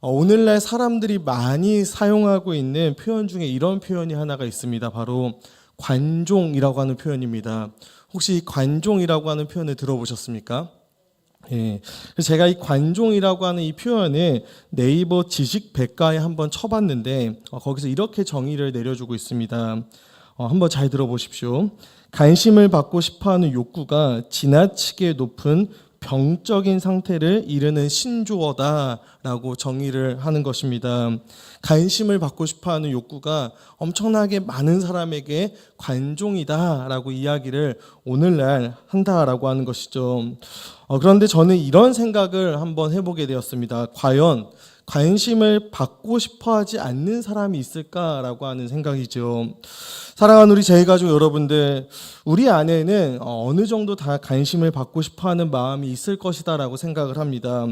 오늘날 사람들이 많이 사용하고 있는 표현 중에 이런 표현이 하나가 있습니다. 바로 관종이라고 하는 표현입니다. 혹시 이 관종이라고 하는 표현을 들어보셨습니까? 예. 그래서 제가 이 관종이라고 하는 이 표현을 네이버 지식 백과에 한번 쳐봤는데 거기서 이렇게 정의를 내려주고 있습니다. 한번 잘 들어보십시오. 관심을 받고 싶어하는 욕구가 지나치게 높은 병적인 상태를 이르는 신조어다라고 정의를 하는 것입니다. 관심을 받고 싶어하는 욕구가 엄청나게 많은 사람에게 관종이다라고 이야기를 오늘날 한다라고 하는 것이죠. 그런데 저는 이런 생각을 한번 해보게 되었습니다. 과연 관심을 받고 싶어하지 않는 사람이 있을까라고 하는 생각이죠. 사랑하는 우리 제일가족 여러분들, 우리 안에는 어느 정도 다 관심을 받고 싶어하는 마음이 있을 것이다라고 생각을 합니다.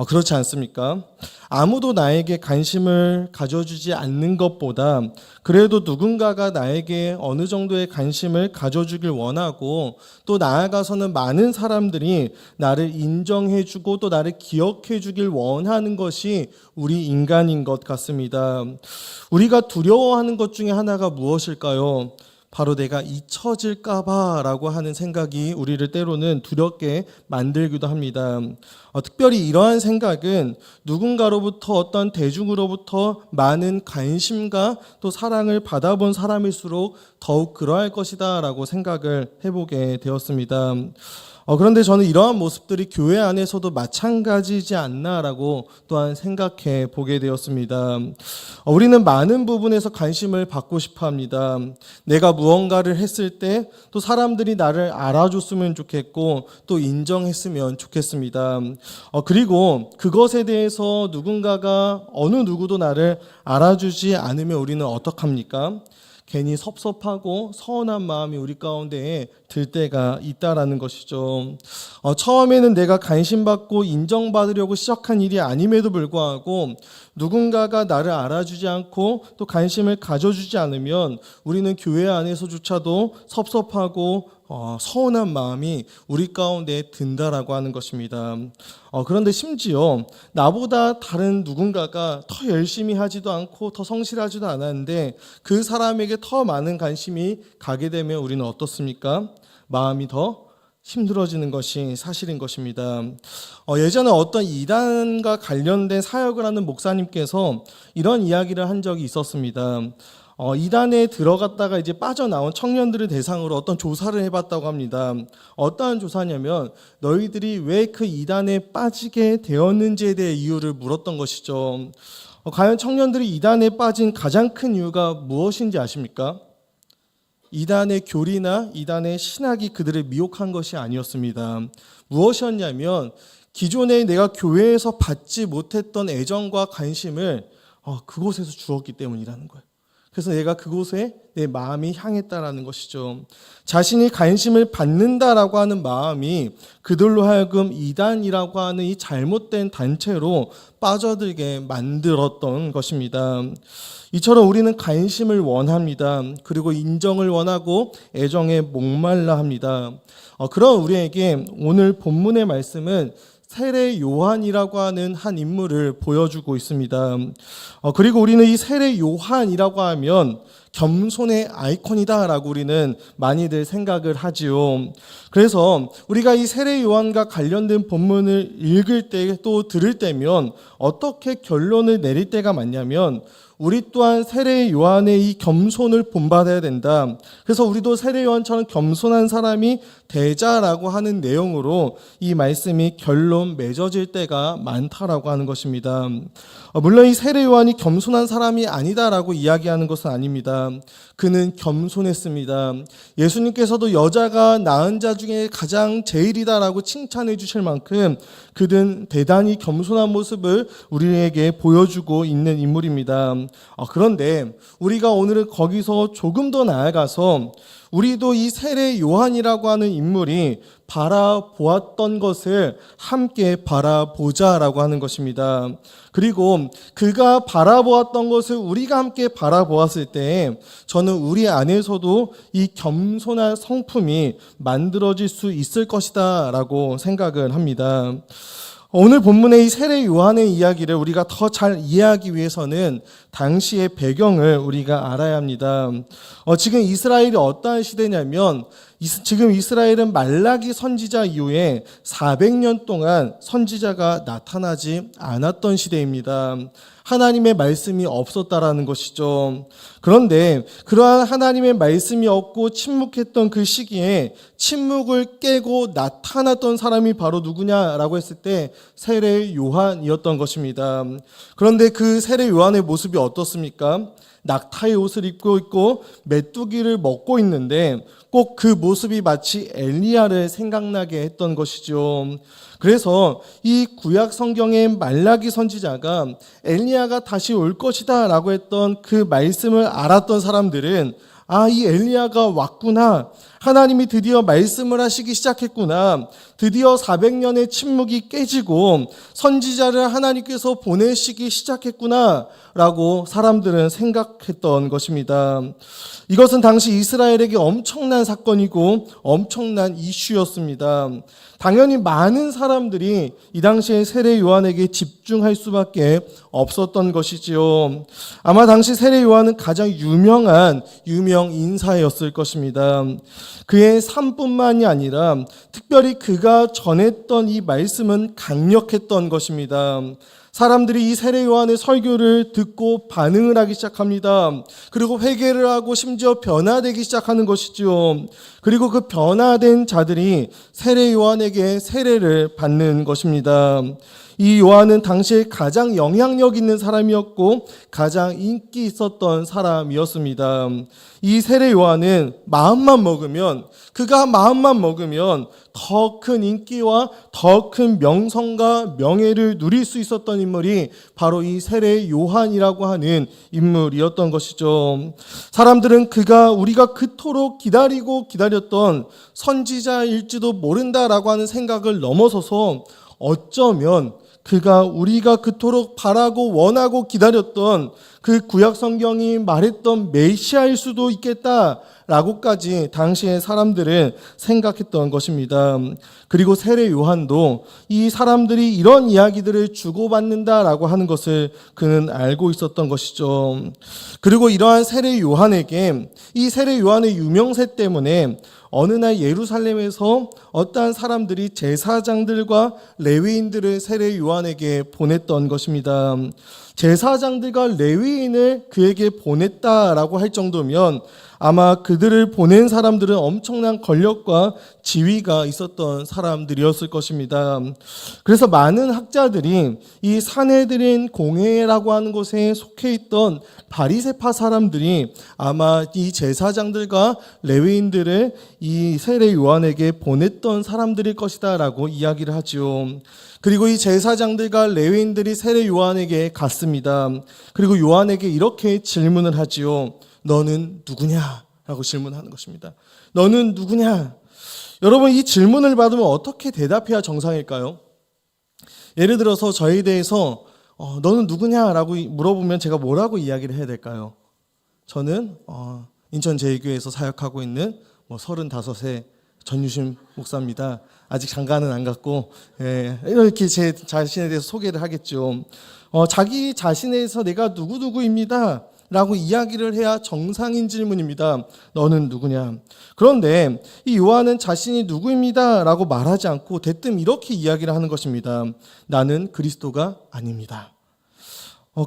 그렇지 않습니까? 아무도 나에게 관심을 가져주지 않는 것보다 그래도 누군가가 나에게 어느 정도의 관심을 가져주길 원하고 또 나아가서는 많은 사람들이 나를 인정해주고 또 나를 기억해주길 원하는 것이 우리 인간인 것 같습니다. 우리가 두려워하는 것 중에 하나가 무엇일까요? 바로 내가 잊혀질까봐 라고 하는 생각이 우리를 때로는 두렵게 만들기도 합니다. 특별히 이러한 생각은 누군가로부터 어떤 대중으로부터 많은 관심과 또 사랑을 받아본 사람일수록 더욱 그러할 것이다 라고 생각을 해보게 되었습니다. 그런데 저는 이러한 모습들이 교회 안에서도 마찬가지지 않나라고 또한 생각해 보게 되었습니다. 우리는 많은 부분에서 관심을 받고 싶어 합니다. 내가 무언가를 했을 때 또 사람들이 나를 알아줬으면 좋겠고 또 인정했으면 좋겠습니다. 그리고 그것에 대해서 누군가가 어느 누구도 나를 알아주지 않으면 우리는 어떡합니까? 괜히 섭섭하고 서운한 마음이 우리 가운데에 들 때가 있다라는 것이죠. 처음에는 내가 관심받고 인정받으려고 시작한 일이 아님에도 불구하고 누군가가 나를 알아주지 않고 또 관심을 가져주지 않으면 우리는 교회 안에서조차도 섭섭하고 서운한 마음이 우리 가운데 든다라고 하는 것입니다. 그런데 심지어 나보다 다른 누군가가 더 열심히 하지도 않고 더 성실하지도 않았는데 그 사람에게 더 많은 관심이 가게 되면 우리는 어떻습니까? 마음이 더 힘들어지는 것이 사실인 것입니다. 예전에 어떤 이단과 관련된 사역을 하는 목사님께서 이런 이야기를 한 적이 있었습니다. 이단에 들어갔다가 이제 빠져나온 청년들을 대상으로 어떤 조사를 해봤다고 합니다. 어떠한 조사냐면 너희들이 왜 그 이단에 빠지게 되었는지에 대해 이유를 물었던 것이죠. 과연 청년들이 이단에 빠진 가장 큰 이유가 무엇인지 아십니까? 이단의 교리나 이단의 신학이 그들을 미혹한 것이 아니었습니다. 무엇이었냐면 기존에 내가 교회에서 받지 못했던 애정과 관심을 그곳에서 주었기 때문이라는 거예요. 그래서 내가 그곳에 내 마음이 향했다라는 것이죠. 자신이 관심을 받는다라고 하는 마음이 그들로 하여금 이단이라고 하는 이 잘못된 단체로 빠져들게 만들었던 것입니다. 이처럼 우리는 관심을 원합니다. 그리고 인정을 원하고 애정에 목말라 합니다. 그런 우리에게 오늘 본문의 말씀은 세례 요한이라고 하는 한 인물을 보여주고 있습니다. 그리고 우리는 이 세례 요한이라고 하면 겸손의 아이콘이다라고 우리는 많이들 생각을 하지요. 그래서 우리가 이 세례 요한과 관련된 본문을 읽을 때 또 들을 때면 어떻게 결론을 내릴 때가 많냐면 우리 또한 세례 요한의 이 겸손을 본받아야 된다. 그래서 우리도 세례 요한처럼 겸손한 사람이 되자라고 하는 내용으로 이 말씀이 결론 맺어질 때가 많다라고 하는 것입니다. 물론 이 세례 요한이 겸손한 사람이 아니다라고 이야기하는 것은 아닙니다. 그는 겸손했습니다. 예수님께서도 여자가 낳은 자 중에 가장 제일이다라고 칭찬해 주실 만큼 그는 대단히 겸손한 모습을 우리에게 보여주고 있는 인물입니다. 그런데 우리가 오늘은 거기서 조금 더 나아가서 우리도 이 세례 요한이라고 하는 인물이 바라보았던 것을 함께 바라보자라고 하는 것입니다. 그리고 그가 바라보았던 것을 우리가 함께 바라보았을 때 저는 우리 안에서도 이 겸손한 성품이 만들어질 수 있을 것이다 라고 생각을 합니다. 오늘 본문의 이 세례 요한의 이야기를 우리가 더 잘 이해하기 위해서는 당시의 배경을 우리가 알아야 합니다. 지금 이스라엘이 어떠한 시대냐면 지금 이스라엘은 말라기 선지자 이후에 400년 동안 선지자가 나타나지 않았던 시대입니다. 하나님의 말씀이 없었다라는 것이죠. 그런데 그러한 하나님의 말씀이 없고 침묵했던 그 시기에 침묵을 깨고 나타났던 사람이 바로 누구냐라고 했을 때 세례 요한이었던 것입니다. 그런데 그 세례 요한의 모습이 어떻습니까? 낙타의 옷을 입고 있고 메뚜기를 먹고 있는데 꼭 그 모습이 마치 엘리야를 생각나게 했던 것이죠. 그래서 이 구약 성경의 말라기 선지자가 엘리야가 다시 올 것이다 라고 했던 그 말씀을 알았던 사람들은 이 엘리야가 왔구나. 하나님이 드디어 말씀을 하시기 시작했구나. 드디어 400년의 침묵이 깨지고 선지자를 하나님께서 보내시기 시작했구나 라고 사람들은 생각했던 것입니다. 이것은 당시 이스라엘에게 엄청난 사건이고 엄청난 이슈였습니다. 당연히 많은 사람들이 이 당시에 세례 요한에게 집중할 수밖에 없었던 것이지요. 아마 당시 세례 요한은 가장 유명 인사였을 것입니다. 그의 삶뿐만이 아니라 특별히 그가 전했던 이 말씀은 강력했던 것입니다. 사람들이 이 세례 요한의 설교를 듣고 반응을 하기 시작합니다. 그리고 회개를 하고 심지어 변화되기 시작하는 것이죠. 그리고 그 변화된 자들이 세례 요한에게 세례를 받는 것입니다. 이 요한은 당시에 가장 영향력 있는 사람이었고 가장 인기 있었던 사람이었습니다. 이 세례 요한은 그가 마음만 먹으면 더 큰 인기와 더 큰 명성과 명예를 누릴 수 있었던 인물이 바로 이 세례 요한이라고 하는 인물이었던 것이죠. 사람들은 그가 우리가 그토록 기다렸던 선지자일지도 모른다라고 하는 생각을 넘어서서 어쩌면 그가 우리가 그토록 바라고 원하고 기다렸던 그 구약 성경이 말했던 메시아일 수도 있겠다라고까지 당시의 사람들은 생각했던 것입니다. 그리고 세례 요한도 이 사람들이 이런 이야기들을 주고받는다라고 하는 것을 그는 알고 있었던 것이죠. 그리고 이러한 세례 요한에게 이 세례 요한의 유명세 때문에 어느 날 예루살렘에서 어떠한 사람들이 제사장들과 레위인들을 세례 요한에게 보냈던 것입니다. 제사장들과 레위인을 그에게 보냈다라고 할 정도면 아마 그들을 보낸 사람들은 엄청난 권력과 지위가 있었던 사람들이었을 것입니다. 그래서 많은 학자들이 이 산헤드린 공회라고 하는 곳에 속해 있던 바리새파 사람들이 아마 이 제사장들과 레위인들을 이 세례 요한에게 보냈던 사람들일 것이다라고 이야기를 하지요. 그리고 이 제사장들과 레위인들이 세례 요한에게 갔습니다. 그리고 요한에게 이렇게 질문을 하지요. 너는 누구냐? 라고 질문하는 것입니다. 너는 누구냐? 여러분, 이 질문을 받으면 어떻게 대답해야 정상일까요? 예를 들어서 저에 대해서 너는 누구냐? 라고 물어보면 제가 뭐라고 이야기를 해야 될까요? 저는 인천 제2교회에서 사역하고 있는 35세 전유심 목사입니다. 아직 장가는 안 갔고 이렇게 제 자신에 대해서 소개를 하겠죠. 자기 자신에 대해서 내가 누구누구입니다 라고 이야기를 해야 정상인 질문입니다. 너는 누구냐? 그런데 이 요한은 자신이 누구입니다 라고 말하지 않고 대뜸 이렇게 이야기를 하는 것입니다. 나는 그리스도가 아닙니다.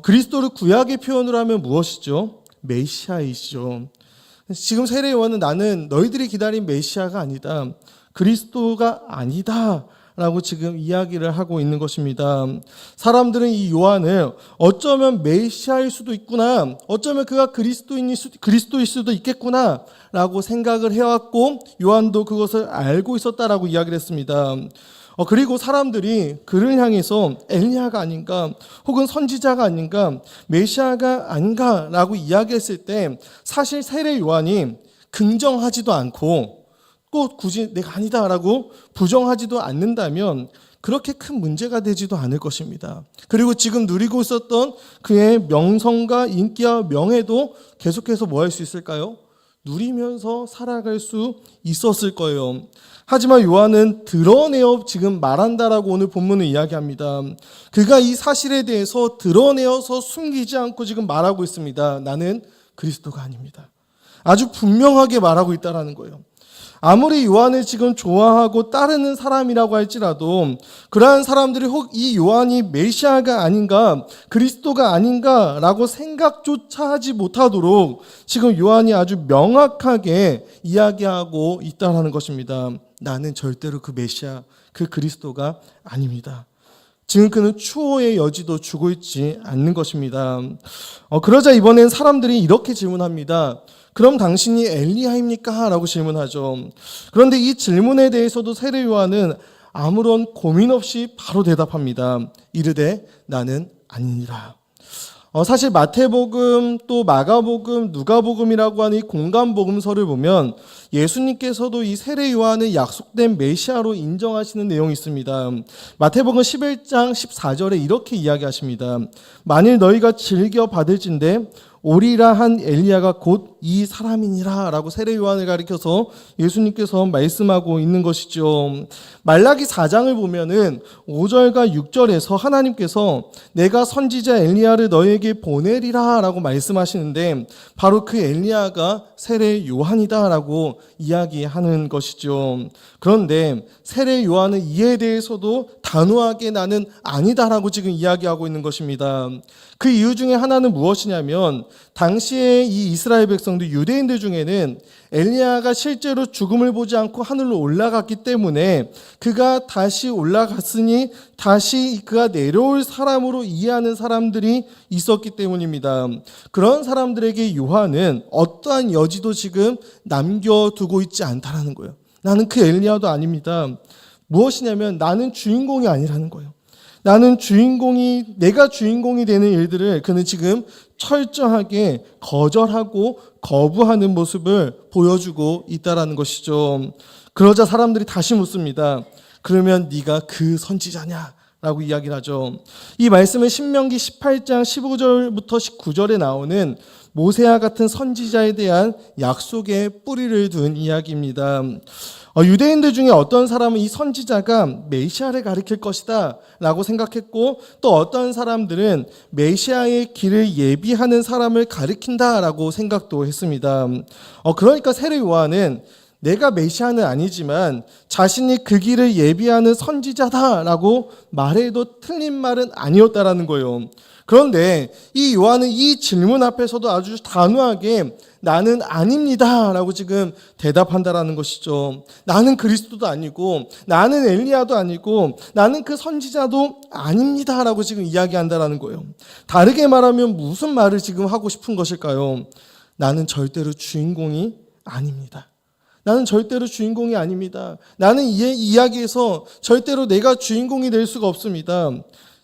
그리스도를 구약의 표현으로 하면 무엇이죠? 메시아이시죠. 지금 세례 요한은 나는 너희들이 기다린 메시아가 아니다. 그리스도가 아니다. 라고 지금 이야기를 하고 있는 것입니다. 사람들은 이 요한을 어쩌면 메시아일 수도 있구나, 어쩌면 그가 그리스도일 수도 있겠구나 라고 생각을 해왔고 요한도 그것을 알고 있었다라고 이야기를 했습니다. 그리고 사람들이 그를 향해서 엘리야가 아닌가 혹은 선지자가 아닌가 메시아가 아닌가 라고 이야기했을 때 사실 세례 요한이 긍정하지도 않고 꼭 굳이 내가 아니다라고 부정하지도 않는다면 그렇게 큰 문제가 되지도 않을 것입니다. 그리고 지금 누리고 있었던 그의 명성과 인기와 명예도 계속해서 뭐 할 수 있을까요? 누리면서 살아갈 수 있었을 거예요. 하지만 요한은 드러내어 지금 말한다라고 오늘 본문은 이야기합니다. 그가 이 사실에 대해서 드러내어서 숨기지 않고 지금 말하고 있습니다. 나는 그리스도가 아닙니다. 아주 분명하게 말하고 있다라는 거예요. 아무리 요한을 지금 좋아하고 따르는 사람이라고 할지라도 그러한 사람들이 혹 이 요한이 메시아가 아닌가, 그리스도가 아닌가라고 생각조차 하지 못하도록 지금 요한이 아주 명확하게 이야기하고 있다는 것입니다. 나는 절대로 그 메시아, 그 그리스도가 아닙니다. 지금 그는 추호의 여지도 주고 있지 않는 것입니다. 그러자 이번엔 사람들이 이렇게 질문합니다. 그럼 당신이 엘리야입니까? 라고 질문하죠. 그런데 이 질문에 대해서도 세례 요한은 아무런 고민 없이 바로 대답합니다. 이르되 나는 아니니라. 사실 마태복음 또 마가복음 누가복음이라고 하는 이 공간복음서를 보면 예수님께서도 이 세례 요한을 약속된 메시아로 인정하시는 내용이 있습니다. 마태복음 11장 14절에 이렇게 이야기하십니다. 만일 너희가 즐겨 받을진대 오리라 한 엘리야가 곧 이 사람이니라 라고 세례 요한을 가리켜서 예수님께서 말씀하고 있는 것이죠. 말라기 4장을 보면은 5절과 6절에서 하나님께서 내가 선지자 엘리야를 너에게 보내리라 라고 말씀하시는데 바로 그 엘리야가 세례 요한이다 라고 이야기하는 것이죠. 그런데 세례 요한은 이에 대해서도 단호하게 나는 아니다 라고 지금 이야기하고 있는 것입니다. 그 이유 중에 하나는 무엇이냐면 당시에 이 이스라엘 백성들 유대인들 중에는 엘리야가 실제로 죽음을 보지 않고 하늘로 올라갔기 때문에 그가 다시 올라갔으니 다시 그가 내려올 사람으로 이해하는 사람들이 있었기 때문입니다. 그런 사람들에게 요한은 어떠한 여지도 지금 남겨두고 있지 않다라는 거예요. 나는 그 엘리야도 아닙니다. 무엇이냐면 나는 주인공이 아니라는 거예요. 내가 주인공이 되는 일들을 그는 지금 철저하게 거절하고 거부하는 모습을 보여주고 있다라는 것이죠. 그러자 사람들이 다시 묻습니다. 그러면 네가 그 선지자냐? 라고 이야기를 하죠. 이 말씀은 신명기 18장 15절부터 19절에 나오는 모세와 같은 선지자에 대한 약속의 뿌리를 둔 이야기입니다. 유대인들 중에 어떤 사람은 이 선지자가 메시아를 가리킬 것이다 라고 생각했고 또 어떤 사람들은 메시아의 길을 예비하는 사람을 가리킨다 라고 생각도 했습니다. 그러니까 세례 요한은 내가 메시아는 아니지만 자신이 그 길을 예비하는 선지자다라고 말해도 틀린 말은 아니었다라는 거예요. 그런데 이 요한은 이 질문 앞에서도 아주 단호하게 나는 아닙니다 라고 지금 대답한다라는 것이죠. 나는 그리스도도 아니고 나는 엘리야도 아니고 나는 그 선지자도 아닙니다 라고 지금 이야기한다라는 거예요. 다르게 말하면 무슨 말을 지금 하고 싶은 것일까요? 나는 절대로 주인공이 아닙니다. 나는 절대로 주인공이 아닙니다. 나는 이 이야기에서 절대로 내가 주인공이 될 수가 없습니다.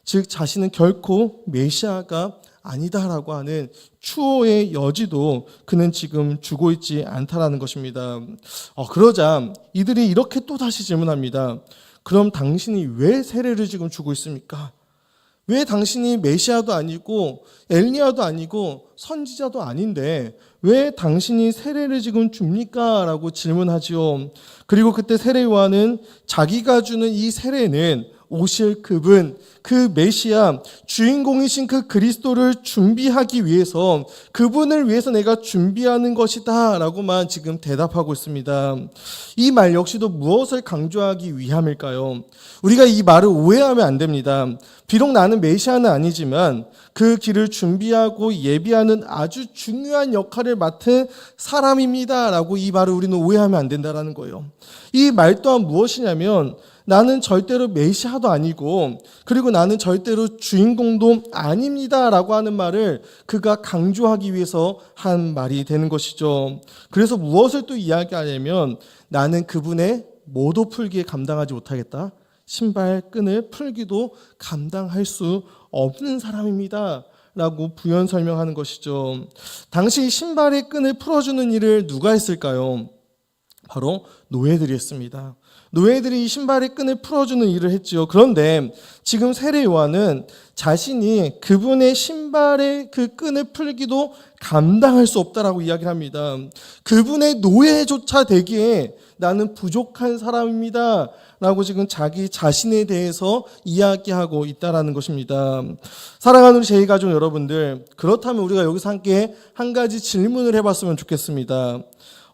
즉 자신은 결코 메시아가 아니다라고 하는 추호의 여지도 그는 지금 주고 있지 않다라는 것입니다. 그러자 이들이 이렇게 또 다시 질문합니다. 그럼 당신이 왜 세례를 지금 주고 있습니까? 왜 당신이 메시아도 아니고 엘리야도 아니고 선지자도 아닌데 왜 당신이 세례를 지금 줍니까? 라고 질문하지요. 그리고 그때 세례 요한은 자기가 주는 이 세례는 오실 그분, 그 메시아, 주인공이신 그 그리스도를 준비하기 위해서 그분을 위해서 내가 준비하는 것이다 라고만 지금 대답하고 있습니다. 이 말 역시도 무엇을 강조하기 위함일까요? 우리가 이 말을 오해하면 안 됩니다. 비록 나는 메시아는 아니지만 그 길을 준비하고 예비하는 아주 중요한 역할을 맡은 사람입니다 라고 이 말을 우리는 오해하면 안 된다는 거예요. 이 말 또한 무엇이냐면 나는 절대로 메시아도 아니고 그리고 나는 절대로 주인공도 아닙니다 라고 하는 말을 그가 강조하기 위해서 한 말이 되는 것이죠. 그래서 무엇을 또 이야기하냐면 나는 그분의 모도 풀기에 감당하지 못하겠다. 신발 끈을 풀기도 감당할 수 없는 사람입니다 라고 부연 설명하는 것이죠. 당시 신발의 끈을 풀어주는 일을 누가 했을까요? 바로 노예들이 했습니다. 노예들이 이 신발의 끈을 풀어주는 일을 했지요. 그런데 지금 세례 요한은 자신이 그분의 신발의 그 끈을 풀기도 감당할 수 없다라고 이야기를 합니다. 그분의 노예조차 되기에 나는 부족한 사람입니다 라고 지금 자기 자신에 대해서 이야기하고 있다라는 것입니다. 사랑하는 우리 제2가족 여러분들, 그렇다면 우리가 여기서 함께 한 가지 질문을 해봤으면 좋겠습니다.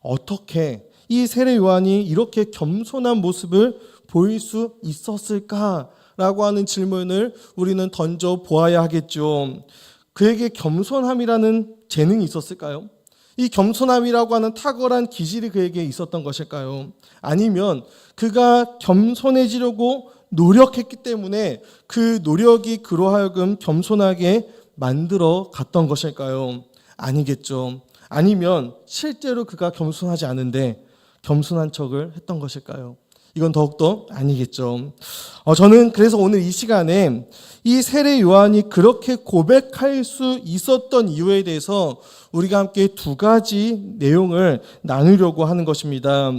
어떻게 이 세례 요한이 이렇게 겸손한 모습을 보일 수 있었을까라고 하는 질문을 우리는 던져 보아야 하겠죠. 그에게 겸손함이라는 재능이 있었을까요? 이 겸손함이라고 하는 탁월한 기질이 그에게 있었던 것일까요? 아니면 그가 겸손해지려고 노력했기 때문에 그 노력이 그로 하여금 겸손하게 만들어 갔던 것일까요? 아니겠죠. 아니면 실제로 그가 겸손하지 않은데 겸손한 척을 했던 것일까요? 이건 더욱더 아니겠죠. 저는 그래서 오늘 이 시간에 이 세례 요한이 그렇게 고백할 수 있었던 이유에 대해서 우리가 함께 두 가지 내용을 나누려고 하는 것입니다.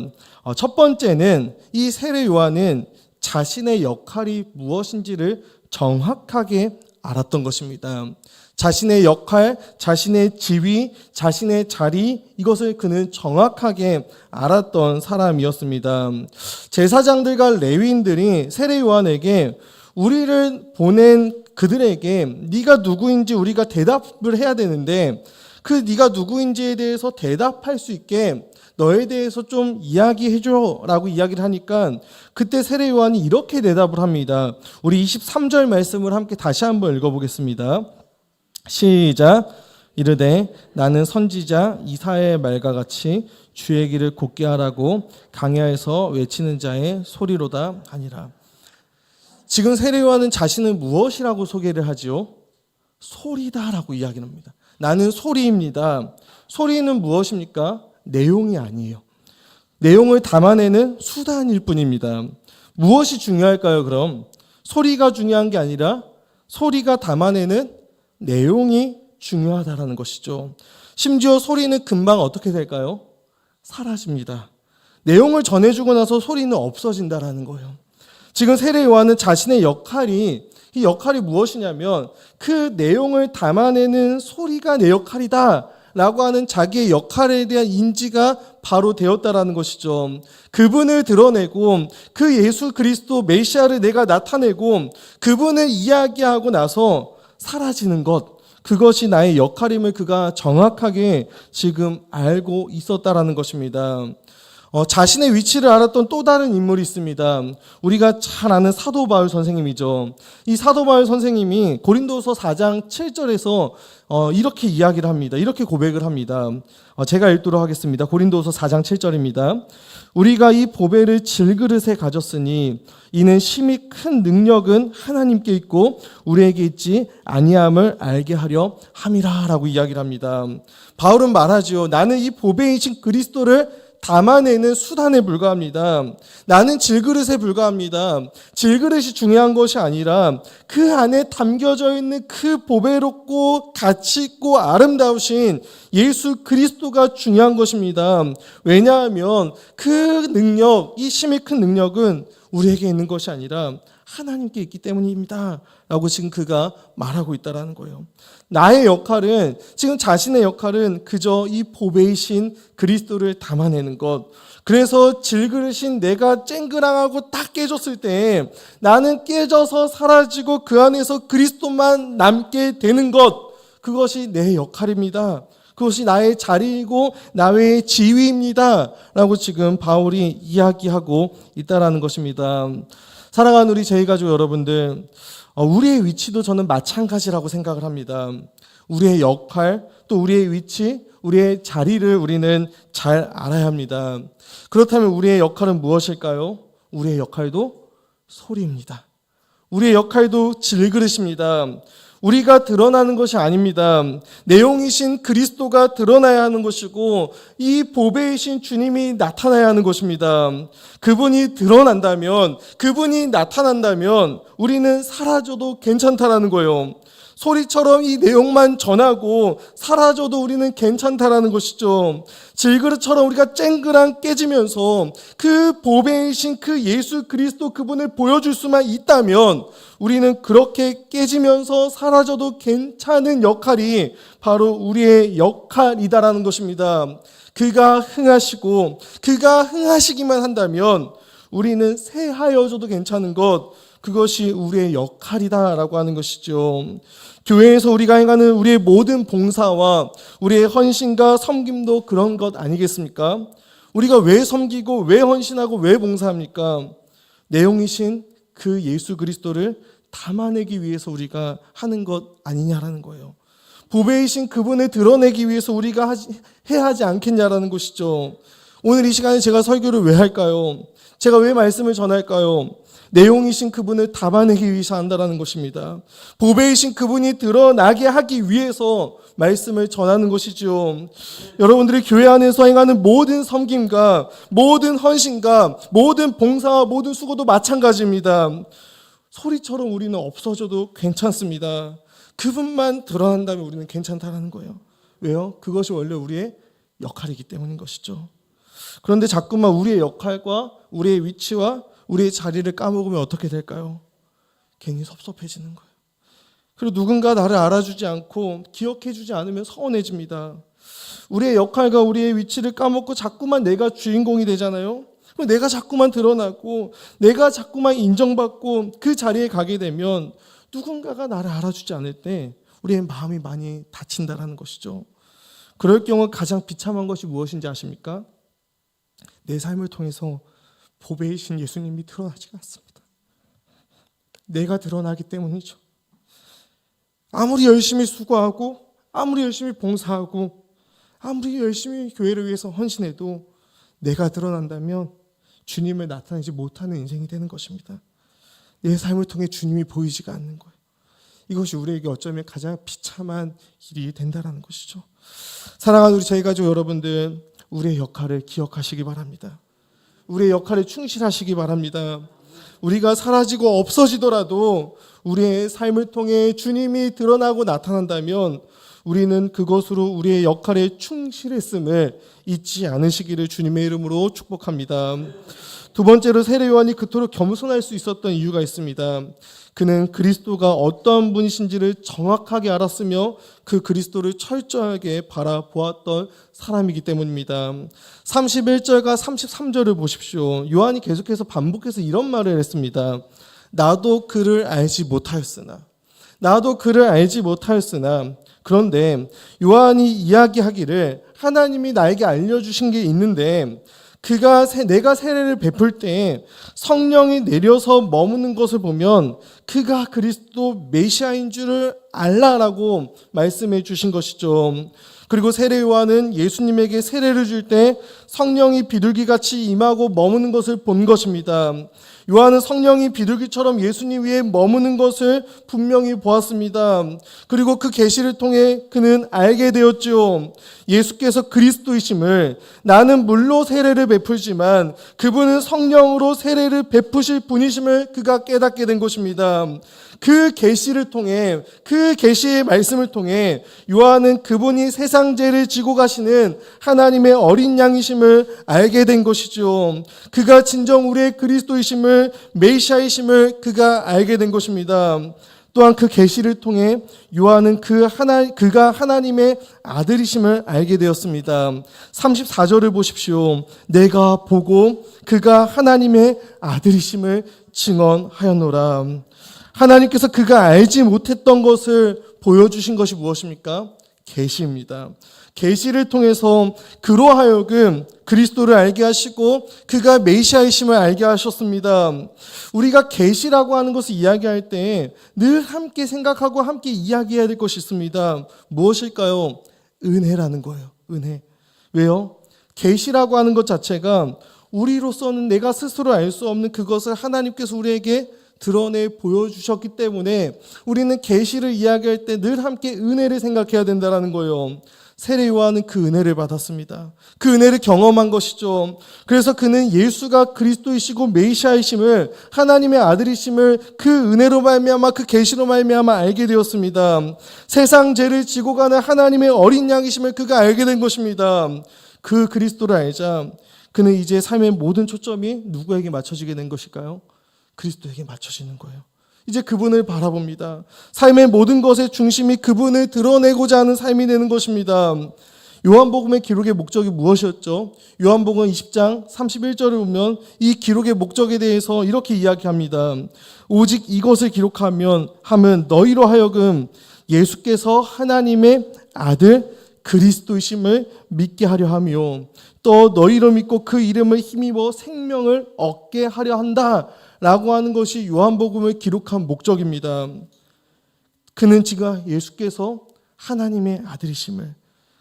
첫 번째는 이 세례 요한은 자신의 역할이 무엇인지를 정확하게 알았던 것입니다. 자신의 역할, 자신의 지위, 자신의 자리, 이것을 그는 정확하게 알았던 사람이었습니다. 제사장들과 레위인들이 세례 요한에게 우리를 보낸 그들에게 네가 누구인지 우리가 대답을 해야 되는데 그 네가 누구인지에 대해서 대답할 수 있게 너에 대해서 좀 이야기해줘 라고 이야기를 하니까 그때 세례 요한이 이렇게 대답을 합니다. 우리 23절 말씀을 함께 다시 한번 읽어보겠습니다. 시작. 이르되 나는 선지자 이사야의 말과 같이 주의 길을 곧게 하라고 강야에서 외치는 자의 소리로다 하니라. 지금 세례 요한은 자신을 무엇이라고 소개를 하지요? 소리다라고 이야기합니다. 나는 소리입니다. 소리는 무엇입니까? 내용이 아니에요. 내용을 담아내는 수단일 뿐입니다. 무엇이 중요할까요? 그럼 소리가 중요한 게 아니라 소리가 담아내는 내용이 중요하다라는 것이죠. 심지어 소리는 금방 어떻게 될까요? 사라집니다. 내용을 전해주고 나서 소리는 없어진다라는 거예요. 지금 세례 요한은 자신의 이 역할이 무엇이냐면 그 내용을 담아내는 소리가 내 역할이다 라고 하는 자기의 역할에 대한 인지가 바로 되었다라는 것이죠. 그분을 드러내고 그 예수 그리스도 메시아를 내가 나타내고 그분을 이야기하고 나서 사라지는 것, 그것이 나의 역할임을 그가 정확하게 지금 알고 있었다라는 것입니다. 자신의 위치를 알았던 또 다른 인물이 있습니다. 우리가 잘 아는 사도 바울 선생님이죠. 이 사도 바울 선생님이 고린도서 4장 7절에서 이렇게 이야기를 합니다. 이렇게 고백을 합니다. 제가 읽도록 하겠습니다. 고린도서 4장 7절입니다. 우리가 이 보배를 질그릇에 가졌으니 이는 심히 큰 능력은 하나님께 있고 우리에게 있지 아니함을 알게 하려 함이라 라고 이야기를 합니다. 바울은 말하지요. 나는 이 보배이신 그리스도를 담아내는 수단에 불과합니다. 나는 질그릇에 불과합니다. 질그릇이 중요한 것이 아니라 그 안에 담겨져 있는 그 보배롭고 가치 있고 아름다우신 예수 그리스도가 중요한 것입니다. 왜냐하면 그 능력, 이 심히 큰 능력은 우리에게 있는 것이 아니라 하나님께 있기 때문입니다 라고 지금 그가 말하고 있다는 거예요. 나의 역할은, 지금 자신의 역할은 그저 이 보배이신 그리스도를 담아내는 것. 그래서 질그릇인 내가 쨍그랑하고 딱 깨졌을 때 나는 깨져서 사라지고 그 안에서 그리스도만 남게 되는 것. 그것이 내 역할입니다. 그것이 나의 자리이고 나의 지위입니다 라고 지금 바울이 이야기하고 있다는 것입니다. 사랑하는 우리 제2가족 여러분들, 우리의 위치도 저는 마찬가지라고 생각을 합니다. 우리의 역할, 또 우리의 위치, 우리의 자리를 우리는 잘 알아야 합니다. 그렇다면 우리의 역할은 무엇일까요? 우리의 역할도 소리입니다. 우리의 역할도 질그릇입니다. 우리가 드러나는 것이 아닙니다. 내용이신 그리스도가 드러나야 하는 것이고 이 보배이신 주님이 나타나야 하는 것입니다. 그분이 드러난다면, 그분이 나타난다면 우리는 사라져도 괜찮다라는 거예요. 소리처럼 이 내용만 전하고 사라져도 우리는 괜찮다라는 것이죠. 질그릇처럼 우리가 쨍그랑 깨지면서 그 보배이신 그 예수 그리스도 그분을 보여줄 수만 있다면 우리는 그렇게 깨지면서 사라져도 괜찮은 역할이 바로 우리의 역할이다라는 것입니다. 그가 흥하시고 그가 흥하시기만 한다면 우리는 쇠하여져도 괜찮은 것, 그것이 우리의 역할이다라고 하는 것이죠. 교회에서 우리가 행하는 우리의 모든 봉사와 우리의 헌신과 섬김도 그런 것 아니겠습니까? 우리가 왜 섬기고 왜 헌신하고 왜 봉사합니까? 내용이신 그 예수 그리스도를 담아내기 위해서 우리가 하는 것 아니냐라는 거예요. 보배이신 그분을 드러내기 위해서 우리가 해야 하지 않겠냐라는 것이죠. 오늘 이 시간에 제가 설교를 왜 할까요? 제가 왜 말씀을 전할까요? 내용이신 그분을 담아내기 위해서 한다는 것입니다. 보배이신 그분이 드러나게 하기 위해서 말씀을 전하는 것이죠. 여러분들이 교회 안에서 행하는 모든 섬김과 모든 헌신과 모든 봉사와 모든 수고도 마찬가지입니다. 소리처럼 우리는 없어져도 괜찮습니다. 그분만 드러난다면 우리는 괜찮다라는 거예요. 왜요? 그것이 원래 우리의 역할이기 때문인 것이죠. 그런데 자꾸만 우리의 역할과 우리의 위치와 우리의 자리를 까먹으면 어떻게 될까요? 괜히 섭섭해지는 거예요. 그리고 누군가 나를 알아주지 않고 기억해주지 않으면 서운해집니다. 우리의 역할과 우리의 위치를 까먹고 자꾸만 내가 주인공이 되잖아요. 그럼 내가 자꾸만 드러나고 내가 자꾸만 인정받고 그 자리에 가게 되면 누군가가 나를 알아주지 않을 때 우리의 마음이 많이 다친다라는 것이죠. 그럴 경우 가장 비참한 것이 무엇인지 아십니까? 내 삶을 통해서 보배이신 예수님이 드러나지가 않습니다. 내가 드러나기 때문이죠. 아무리 열심히 수고하고 아무리 열심히 봉사하고 아무리 열심히 교회를 위해서 헌신해도 내가 드러난다면 주님을 나타내지 못하는 인생이 되는 것입니다. 내 삶을 통해 주님이 보이지가 않는 거예요. 이것이 우리에게 어쩌면 가장 비참한 일이 된다는 것이죠. 사랑하는 우리 저희 가족 여러분들, 우리의 역할을 기억하시기 바랍니다. 우리의 역할에 충실하시기 바랍니다. 우리가 사라지고 없어지더라도 우리의 삶을 통해 주님이 드러나고 나타난다면 우리는 그것으로 우리의 역할에 충실했음을 잊지 않으시기를 주님의 이름으로 축복합니다. 두 번째로 세례 요한이 그토록 겸손할 수 있었던 이유가 있습니다. 그는 그리스도가 어떤 분이신지를 정확하게 알았으며 그 그리스도를 철저하게 바라보았던 사람이기 때문입니다. 31절과 33절을 보십시오. 요한이 계속해서 반복해서 이런 말을 했습니다. 나도 그를 알지 못하였으나 그런데 요한이 이야기하기를 하나님이 나에게 알려주신 게 있는데 내가 세례를 베풀 때 성령이 내려서 머무는 것을 보면 그가 그리스도 메시아인 줄을 알라라고 말씀해 주신 것이죠. 그리고 세례 요한은 예수님에게 세례를 줄 때 성령이 비둘기같이 임하고 머무는 것을 본 것입니다. 요한은 성령이 비둘기처럼 예수님 위에 머무는 것을 분명히 보았습니다. 그리고 그 계시를 통해 그는 알게 되었죠. 예수께서 그리스도이심을, 나는 물로 세례를 베풀지만 그분은 성령으로 세례를 베푸실 분이심을 그가 깨닫게 된 것입니다. 그 계시를 통해, 그 계시의 말씀을 통해 요한은 그분이 세상 죄를 지고 가시는 하나님의 어린 양이심을 알게 된 것이죠. 그가 진정 우리의 그리스도이심을, 메시아이심을 그가 알게 된 것입니다. 또한 그 계시를 통해 요한은 그가 하나님의 아들이심을 알게 되었습니다. 34절을 보십시오. 내가 보고 그가 하나님의 아들이심을 증언하였노라. 하나님께서 그가 알지 못했던 것을 보여주신 것이 무엇입니까? 계시입니다. 계시를 통해서 그로 하여금 그리스도를 알게 하시고 그가 메시아이심을 알게 하셨습니다. 우리가 계시라고 하는 것을 이야기할 때 늘 함께 생각하고 함께 이야기해야 될 것이 있습니다. 무엇일까요? 은혜라는 거예요. 은혜. 왜요? 계시라고 하는 것 자체가 우리로서는 내가 스스로 알 수 없는 그것을 하나님께서 우리에게 드러내 보여주셨기 때문에 우리는 계시를 이야기할 때 늘 함께 은혜를 생각해야 된다는 거예요. 세례 요한은 그 은혜를 받았습니다. 그 은혜를 경험한 것이죠. 그래서 그는 예수가 그리스도이시고 메시아이심을, 하나님의 아들이심을 그 은혜로 말미암아, 그 계시로 말미암아 알게 되었습니다. 세상 죄를 지고 가는 하나님의 어린 양이심을 그가 알게 된 것입니다. 그 그리스도를 알자 그는 이제 삶의 모든 초점이 누구에게 맞춰지게 된 것일까요? 그리스도에게 맞춰지는 거예요. 이제 그분을 바라봅니다. 삶의 모든 것의 중심이 그분을 드러내고자 하는 삶이 되는 것입니다. 요한복음의 기록의 목적이 무엇이었죠? 요한복음 20장 31절을 보면 이 기록의 목적에 대해서 이렇게 이야기합니다. 오직 이것을 기록하면 너희로 하여금 예수께서 하나님의 아들 그리스도이심을 믿게 하려 하며 또 너희로 믿고 그 이름을 힘입어 생명을 얻게 하려 한다 라고 하는 것이 요한복음을 기록한 목적입니다. 그는 지금 예수께서 하나님의 아들이심을,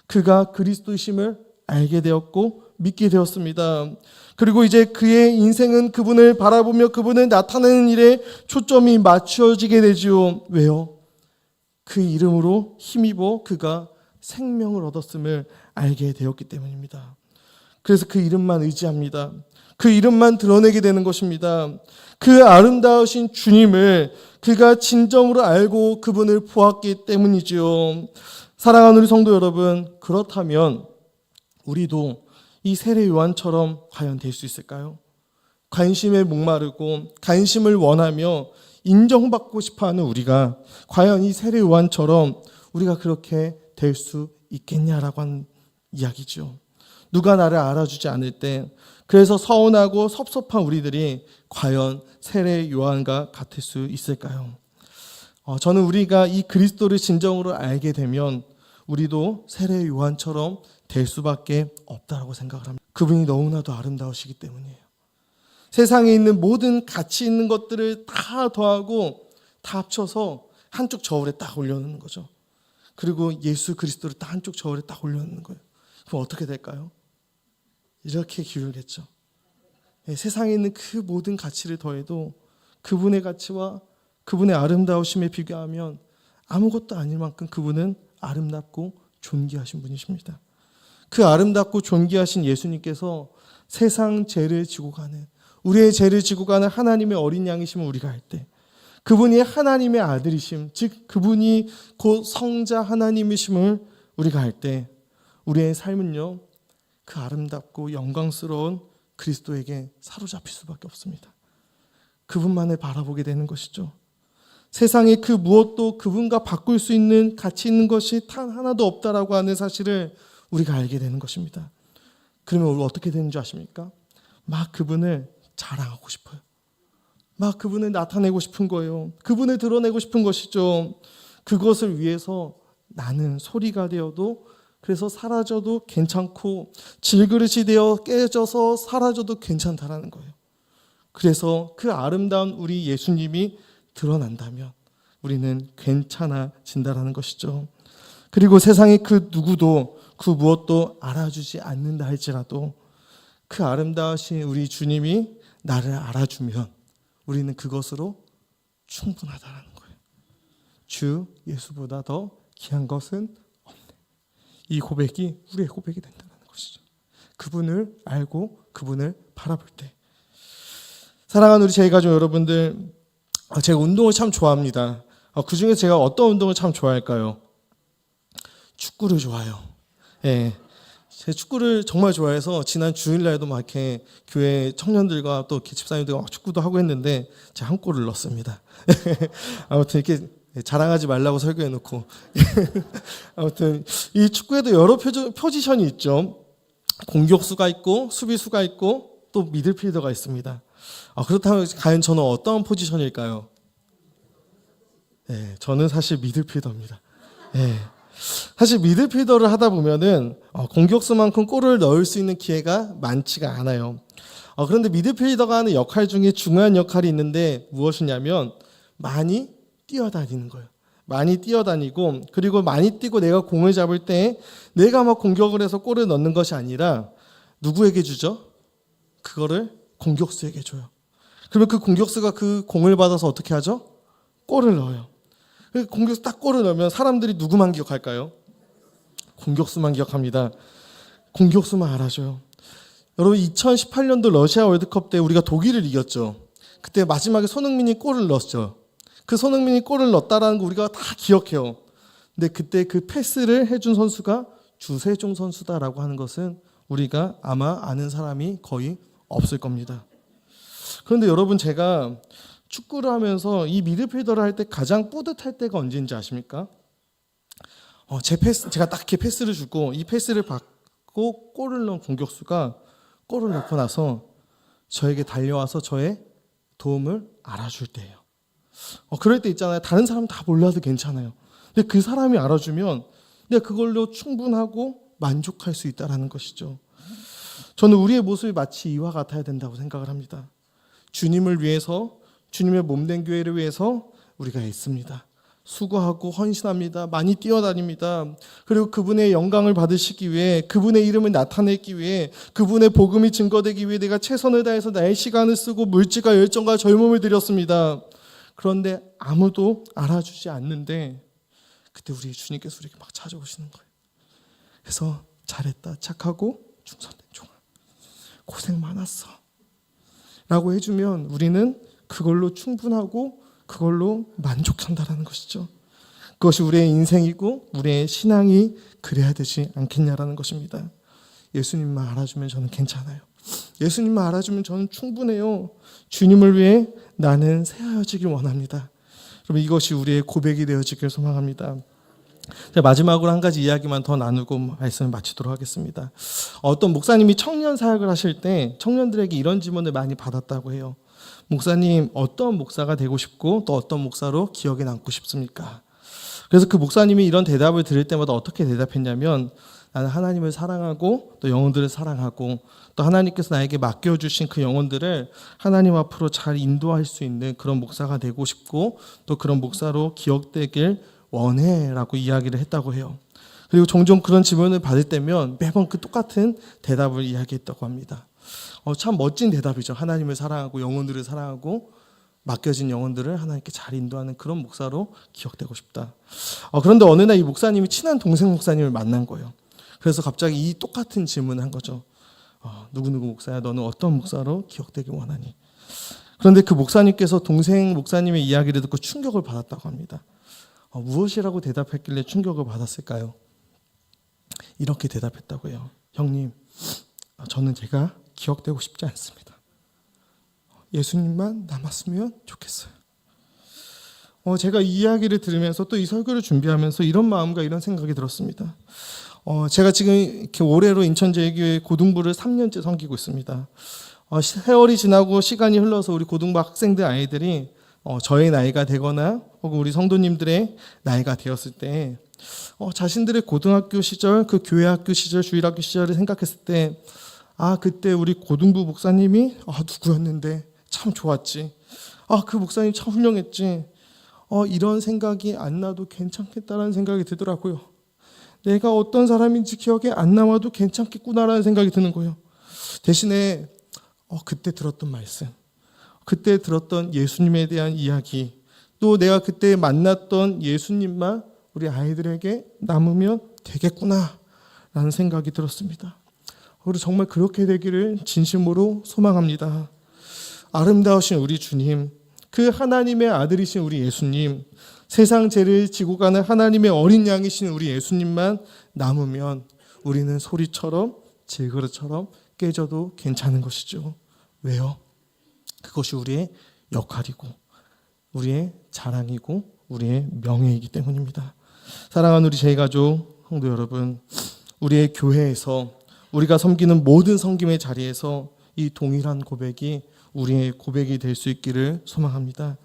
그가 그리스도이심을 알게 되었고 믿게 되었습니다. 그리고 이제 그의 인생은 그분을 바라보며 그분을 나타내는 일에 초점이 맞춰지게 되지요. 왜요? 그 이름으로 힘입어 그가 생명을 얻었음을 알게 되었기 때문입니다. 그래서 그 이름만 의지합니다. 그 이름만 드러내게 되는 것입니다. 그 아름다우신 주님을 그가 진정으로 알고 그분을 보았기 때문이지요. 사랑하는 우리 성도 여러분, 그렇다면 우리도 이 세례 요한처럼 과연 될 수 있을까요? 관심에 목마르고 관심을 원하며 인정받고 싶어하는 우리가 과연 이 세례 요한처럼 우리가 그렇게 될 수 있겠냐라고 하는 이야기죠. 누가 나를 알아주지 않을 때, 그래서 서운하고 섭섭한 우리들이 과연 세례 요한과 같을 수 있을까요? 저는 우리가 이 그리스도를 진정으로 알게 되면 우리도 세례 요한처럼 될 수밖에 없다고 생각을 합니다. 그분이 너무나도 아름다우시기 때문이에요. 세상에 있는 모든 가치 있는 것들을 다 더하고 다 합쳐서 한쪽 저울에 딱 올려놓는 거죠. 그리고 예수 그리스도를 딱 한쪽 저울에 딱 올려놓는 거예요. 그럼 어떻게 될까요? 이렇게 기울겠죠. 세상에 있는 그 모든 가치를 더해도 그분의 가치와 그분의 아름다우심에 비교하면 아무것도 아닐 만큼 그분은 아름답고 존귀하신 분이십니다. 그 아름답고 존귀하신 예수님께서 세상 죄를 지고 가는, 우리의 죄를 지고 가는 하나님의 어린 양이심을 우리가 알 때, 그분이 하나님의 아들이심, 즉 그분이 곧 성자 하나님이심을 우리가 알 때 우리의 삶은요, 그 아름답고 영광스러운 그리스도에게 사로잡힐 수밖에 없습니다. 그분만을 바라보게 되는 것이죠. 세상에 그 무엇도 그분과 바꿀 수 있는 가치 있는 것이 단 하나도 없다라고 하는 사실을 우리가 알게 되는 것입니다. 그러면 우리 어떻게 되는 줄 아십니까? 막 그분을 자랑하고 싶어요. 막 그분을 나타내고 싶은 거예요. 그분을 드러내고 싶은 것이죠. 그것을 위해서 나는 소리가 되어도, 그래서 사라져도 괜찮고 질그릇이 되어 깨져서 사라져도 괜찮다라는 거예요. 그래서 그 아름다운 우리 예수님이 드러난다면 우리는 괜찮아진다라는 것이죠. 그리고 세상에 그 누구도 그 무엇도 알아주지 않는다 할지라도 그 아름다우신 우리 주님이 나를 알아주면 우리는 그것으로 충분하다라는 거예요. 주 예수보다 더 귀한 것은 없네. 이 고백이 우리의 고백이 된다는 것이죠. 그분을 알고 그분을 바라볼 때. 사랑하는 우리 제일가족 여러분들, 제가 운동을 참 좋아합니다. 그중에 제가 어떤 운동을 참 좋아할까요? 축구를 좋아해요. 예. 제 축구를 정말 좋아해서 지난 주일날에도 막 이렇게 교회 청년들과 또 집사님들과 축구도 하고 했는데 제가 한 골을 넣었습니다. 아무튼 이렇게 자랑하지 말라고 설교해놓고 아무튼 이 축구에도 여러 포지션이 있죠. 공격수가 있고 수비수가 있고 또 미들필더가 있습니다. 그렇다면 과연 저는 어떤 포지션일까요? 네, 저는 사실 미들필더입니다. 네. 사실 미들필더를 하다 보면은 공격수만큼 골을 넣을 수 있는 기회가 많지가 않아요. 그런데 미드필더가 하는 역할 중에 중요한 역할이 있는데 무엇이냐면 많이 뛰어다니는 거예요. 많이 뛰어다니고, 그리고 많이 뛰고 내가 공을 잡을 때 내가 막 공격을 해서 골을 넣는 것이 아니라 누구에게 주죠? 그거를 공격수에게 줘요. 그러면 그 공격수가 그 공을 받아서 어떻게 하죠? 골을 넣어요. 공격수 딱 골을 넣으면 사람들이 누구만 기억할까요? 공격수만 기억합니다. 공격수만 알아줘요. 여러분 2018년도 러시아 월드컵 때 우리가 독일을 이겼죠. 그때 마지막에 손흥민이 골을 넣었죠. 그 손흥민이 골을 넣었다라는 거 우리가 다 기억해요. 근데 그때 그 패스를 해준 선수가 주세종 선수다라고 하는 것은 우리가 아마 아는 사람이 거의 없을 겁니다. 그런데 여러분 제가 축구를 하면서 이 미드필더를 할 때 가장 뿌듯할 때가 언제인지 아십니까? 제가 딱 이렇게 패스를 주고 이 패스를 받고 골을 넣은 공격수가 골을 넣고 나서 저에게 달려와서 저의 도움을 알아줄 때예요. 그럴 때 있잖아요. 다른 사람 다 몰라도 괜찮아요. 근데 그 사람이 알아주면 내가 그걸로 충분하고 만족할 수 있다는 것이죠. 저는 우리의 모습이 마치 이와 같아야 된다고 생각을 합니다. 주님을 위해서, 주님의 몸된 교회를 위해서 우리가 애씁니다. 수고하고 헌신합니다. 많이 뛰어다닙니다. 그리고 그분의 영광을 받으시기 위해, 그분의 이름을 나타내기 위해, 그분의 복음이 증거되기 위해 내가 최선을 다해서 나의 시간을 쓰고 물질과 열정과 젊음을 들였습니다. 그런데 아무도 알아주지 않는데 그때 우리 주님께서 우리에게 막 찾아오시는 거예요. 그래서 잘했다, 착하고 충성된 종아, 고생 많았어 라고 해주면 우리는 그걸로 충분하고 그걸로 만족한다라는 것이죠. 그것이 우리의 인생이고 우리의 신앙이 그래야 되지 않겠냐라는 것입니다. 예수님만 알아주면 저는 괜찮아요. 예수님만 알아주면 저는 충분해요. 주님을 위해 나는 새하여지길 원합니다. 그럼 이것이 우리의 고백이 되어지길 소망합니다. 마지막으로 한 가지 이야기만 더 나누고 말씀을 마치도록 하겠습니다. 어떤 목사님이 청년 사역을 하실 때 청년들에게 이런 질문을 많이 받았다고 해요. 목사님, 어떤 목사가 되고 싶고 또 어떤 목사로 기억에 남고 싶습니까? 그래서 그 목사님이 이런 대답을 들을 때마다 어떻게 대답했냐면, 나는 하나님을 사랑하고 또 영혼들을 사랑하고 또 하나님께서 나에게 맡겨주신 그 영혼들을 하나님 앞으로 잘 인도할 수 있는 그런 목사가 되고 싶고 또 그런 목사로 기억되길 원해라고 이야기를 했다고 해요. 그리고 종종 그런 질문을 받을 때면 매번 그 똑같은 대답을 이야기했다고 합니다. 참 멋진 대답이죠. 하나님을 사랑하고 영혼들을 사랑하고 맡겨진 영혼들을 하나님께 잘 인도하는 그런 목사로 기억되고 싶다. 그런데 어느 날 이 목사님이 친한 동생 목사님을 만난 거예요. 그래서 갑자기 이 똑같은 질문을 한 거죠. 누구누구 목사야, 너는 어떤 목사로 기억되길 원하니? 그런데 그 목사님께서 동생 목사님의 이야기를 듣고 충격을 받았다고 합니다. 무엇이라고 대답했길래 충격을 받았을까요? 이렇게 대답했다고 해요. 형님, 저는 제가 기억되고 싶지 않습니다. 예수님만 남았으면 좋겠어요. 제가 이 이야기를 들으면서 또 이 설교를 준비하면서 이런 마음과 이런 생각이 들었습니다. 제가 지금 이렇게 올해로 인천제일교회 고등부를 3년째 섬기고 있습니다. 세월이 지나고 시간이 흘러서 우리 고등부 학생들 아이들이 저의 나이가 되거나 혹은 우리 성도님들의 나이가 되었을 때 자신들의 고등학교 시절, 그 교회 학교 시절, 주일학교 시절을 생각했을 때 그때 우리 고등부 목사님이 누구였는데 참 좋았지. 그 목사님 참 훌륭했지. 이런 생각이 안 나도 괜찮겠다라는 생각이 들더라고요. 내가 어떤 사람인지 기억에 안 남아도 괜찮겠구나라는 생각이 드는 거예요. 대신에 그때 들었던 말씀, 그때 들었던 예수님에 대한 이야기, 또 내가 그때 만났던 예수님만 우리 아이들에게 남으면 되겠구나라는 생각이 들었습니다. 그리고 정말 그렇게 되기를 진심으로 소망합니다. 아름다우신 우리 주님, 그 하나님의 아들이신 우리 예수님, 세상 죄를 지고 가는 하나님의 어린 양이신 우리 예수님만 남으면 우리는 소리처럼 질그릇처럼 깨져도 괜찮은 것이죠. 왜요? 그것이 우리의 역할이고 우리의 자랑이고 우리의 명예이기 때문입니다. 사랑하는 우리 제일가족 성도 여러분, 우리의 교회에서 우리가 섬기는 모든 섬김의 자리에서 이 동일한 고백이 우리의 고백이 될 수 있기를 소망합니다.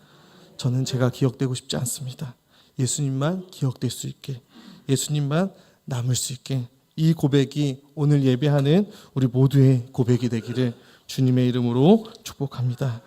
저는 제가 기억되고 싶지 않습니다. 예수님만 기억될 수 있게, 예수님만 남을 수 있게, 이 고백이 오늘 예배하는 우리 모두의 고백이 되기를 주님의 이름으로 축복합니다.